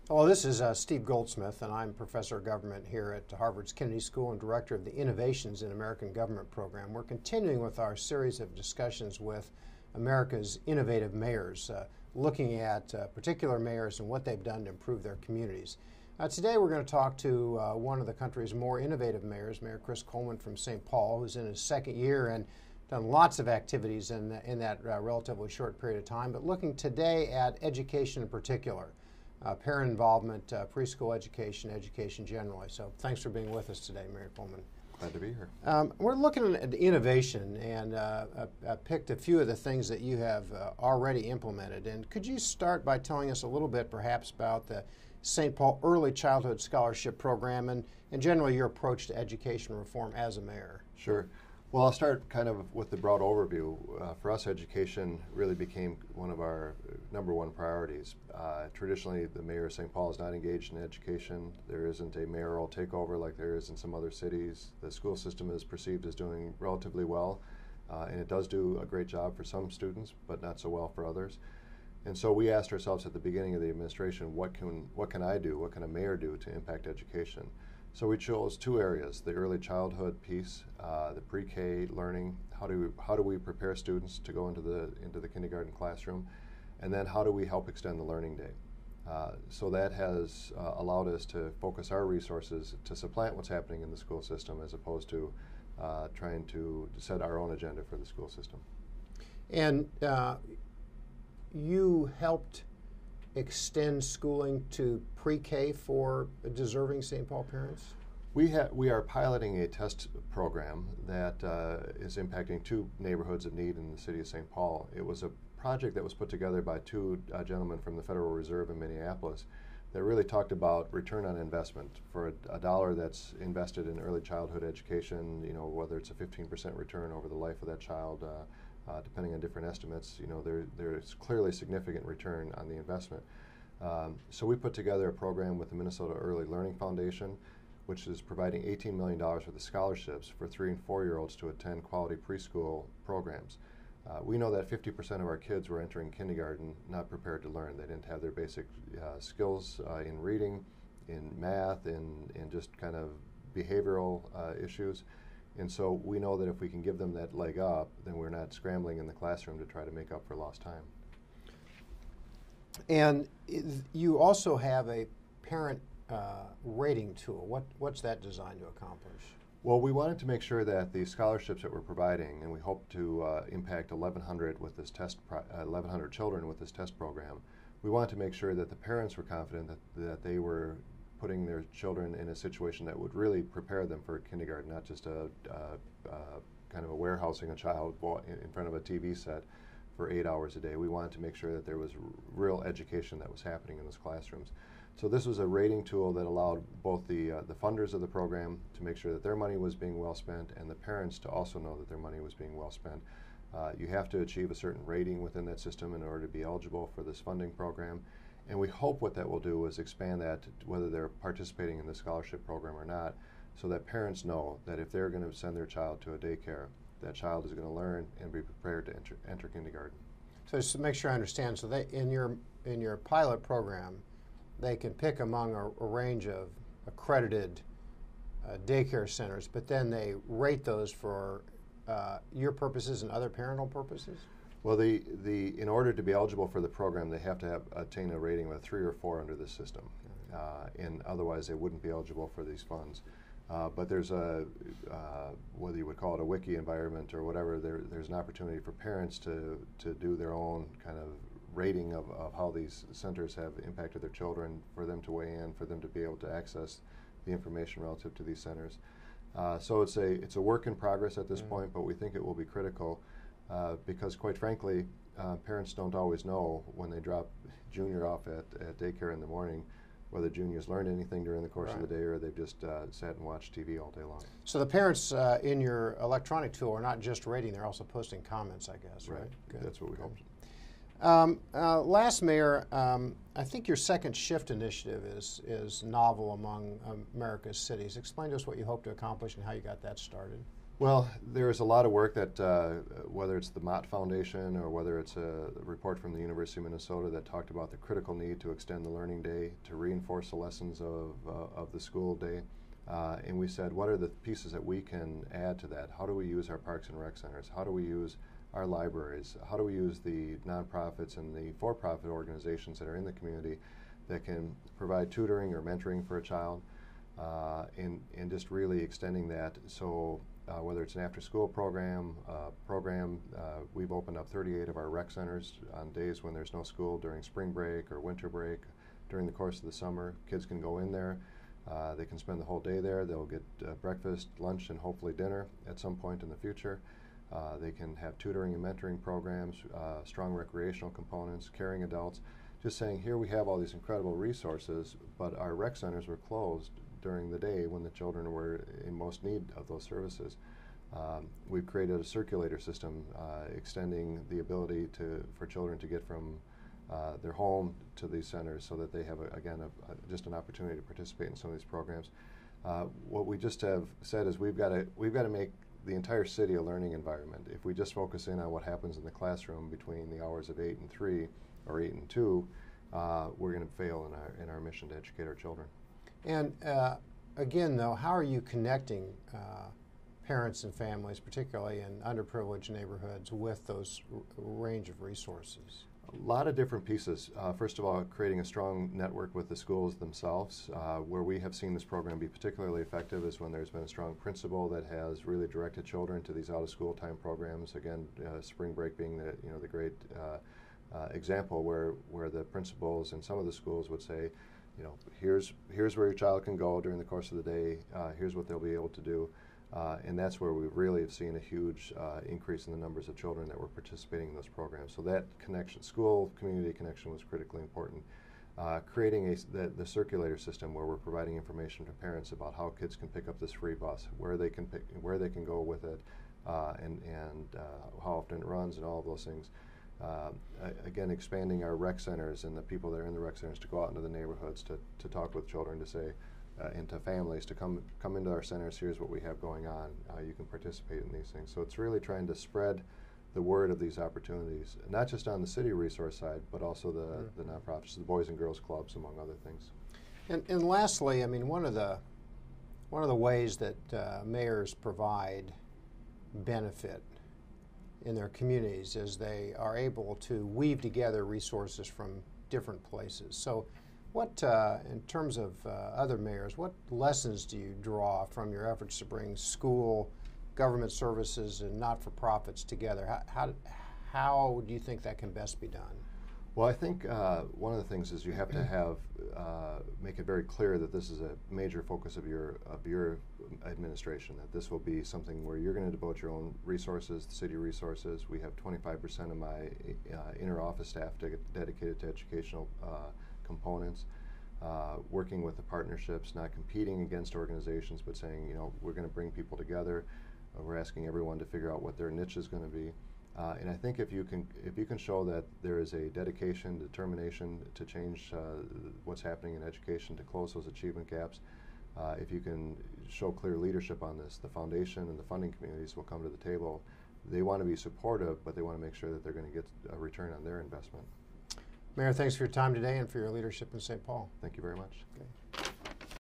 Well, this is Steve Goldsmith, and I'm Professor of Government here at Harvard's Kennedy School and Director of the Innovations in American Government program. We're continuing with our series of discussions with America's innovative mayors, looking at particular mayors and what they've done to improve their communities. Today we're going to talk to one of the country's more innovative mayors, Mayor Chris Coleman from St. Paul, who's in his second year and done lots of activities in that relatively short period of time, but looking today at education in particular. Parent involvement, preschool education, education generally. So thanks for being with us today, Mayor Coleman. Glad to be here. We're looking at innovation, and I picked a few of the things that you have already implemented. And could you start by telling us a little bit perhaps about the St. Paul Early Childhood Scholarship Program and generally your approach to education reform as a mayor? Sure. Well, I'll start kind of with the broad overview. For us, education really became one of our number one priorities. Traditionally, the mayor of St. Paul is not engaged in education. There isn't a mayoral takeover like there is in some other cities. The school system is perceived as doing relatively well, and it does do a great job for some students, but not so well for others. And so we asked ourselves at the beginning of the administration, what can I do, what can a mayor do to impact education? So we chose two areas: the early childhood piece, the pre-K learning. How do we prepare students to go into the kindergarten classroom, and then how do we help extend the learning day? So that has allowed us to focus our resources to supplant what's happening in the school system, as opposed to trying to set our own agenda for the school system. And you helped extend schooling to pre-K for deserving St. Paul parents? We are piloting a test program that is impacting two neighborhoods of need in the city of St. Paul. It was a project that was put together by two gentlemen from the Federal Reserve in Minneapolis that really talked about return on investment. For a dollar that's invested in early childhood education, whether it's a 15% return over the life of that child, depending on different estimates, there's clearly significant return on the investment. So we put together a program with the Minnesota Early Learning Foundation, which is providing $18 million worth of scholarships for 3- and 4-year-olds to attend quality preschool programs. We know that 50% of our kids were entering kindergarten not prepared to learn. They didn't have their basic skills in reading, in math, in just kind of behavioral issues. And so we know that if we can give them that leg up, then we're not scrambling in the classroom to try to make up for lost time. And you also have a parent rating tool. What's that designed to accomplish? Well, we wanted to make sure that the scholarships that we're providing, and we hope to impact 1,100 children with this test program, we wanted to make sure that the parents were confident that they were putting their children in a situation that would really prepare them for kindergarten, not just a kind of a warehousing a child in front of a TV set for 8 hours a day. We wanted to make sure that there was real education that was happening in those classrooms. So this was a rating tool that allowed both the funders of the program to make sure that their money was being well spent, and the parents to also know that their money was being well spent. You have to achieve a certain rating within that system in order to be eligible for this funding program. And we hope what that will do is expand that to whether they're participating in the scholarship program or not, so that parents know that if they're going to send their child to a daycare, that child is going to learn and be prepared to enter kindergarten. So just to make sure I understand, so they, in your pilot program, they can pick among a range of accredited daycare centers, but then they rate those for your purposes and other parental purposes? Well, in order to be eligible for the program, they have to attain a rating of a 3 or 4 under this system, and otherwise they wouldn't be eligible for these funds. But there's whether you would call it a wiki environment or whatever, there's an opportunity for parents to do their own kind of rating of how these centers have impacted their children, for them to weigh in, for them to be able to access the information relative to these centers. So it's a work in progress at this point, but we think it will be critical. Because quite frankly, parents don't always know when they drop Junior off at daycare in the morning whether Junior's learned anything during the course of the day or they've just sat and watched TV all day long. So the parents in your electronic tool are not just rating, they're also posting comments, I guess, right? Good. That's what we hope. Last, Mayor, I think your second shift initiative is novel among America's cities. Explain to us what you hope to accomplish and how you got that started. Well, there's a lot of work that, whether it's the Mott Foundation or whether it's a report from the University of Minnesota that talked about the critical need to extend the learning day, to reinforce the lessons of the school day. And we said, what are the pieces that we can add to that? How do we use our parks and rec centers? How do we use our libraries? How do we use the nonprofits and the for-profit organizations that are in the community that can provide tutoring or mentoring for a child? And just really extending that. So whether it's an after-school program, we've opened up 38 of our rec centers on days when there's no school during spring break or winter break. During the course of the summer, kids can go in there. They can spend the whole day there. They'll get breakfast, lunch, and hopefully dinner at some point in the future. They can have tutoring and mentoring programs, strong recreational components, caring adults. Just saying, here we have all these incredible resources, but our rec centers were closed during the day when the children were in most need of those services. We've created a circulator system extending the ability for children to get from their home to these centers so that they have, just an opportunity to participate in some of these programs. What we just have said is we've got to make the entire city a learning environment. If we just focus in on what happens in the classroom between the hours of 8 and 3 or 8 and 2, we're going to fail in our mission to educate our children. And again, though, how are you connecting parents and families, particularly in underprivileged neighborhoods, with those range of resources? A lot of different pieces. First of all, creating a strong network with the schools themselves. Where we have seen this program be particularly effective is when there's been a strong principal that has really directed children to these out-of-school time programs. Again, spring break being the great example where the principals in some of the schools would say, here's where your child can go during the course of the day. Here's what they'll be able to do. And that's where we really have seen a huge increase in the numbers of children that were participating in those programs. So that connection, school-community connection, was critically important. Creating the circulator system where we're providing information to parents about how kids can pick up this free bus, where they can go with it, and how often it runs, and all of those things. Again, expanding our rec centers and the people that are in the rec centers to go out into the neighborhoods to talk with children, to say, and to families to come into our centers. Here's what we have going on. You can participate in these things. So it's really trying to spread the word of these opportunities, not just on the city resource side, but also the nonprofits, the Boys and Girls Clubs, among other things. And lastly, I mean, one of the ways that mayors provide benefit in their communities is they are able to weave together resources from different places. So what, in terms of other mayors, what lessons do you draw from your efforts to bring school, government services, and not-for-profits together? How do you think that can best be done? Well, I think one of the things is you have to make it very clear that this is a major focus of your administration, that this will be something where you're going to devote your own resources, the city resources. We have 25% of my inner office staff dedicated to educational components, working with the partnerships, not competing against organizations, but saying, we're going to bring people together. We're asking everyone to figure out what their niche is going to be. And I think if you can show that there is a dedication, determination to change what's happening in education, to close those achievement gaps, if you can show clear leadership on this, the foundation and the funding communities will come to the table. They want to be supportive, but they want to make sure that they're going to get a return on their investment. Mayor, thanks for your time today and for your leadership in St. Paul. Thank you very much. Okay.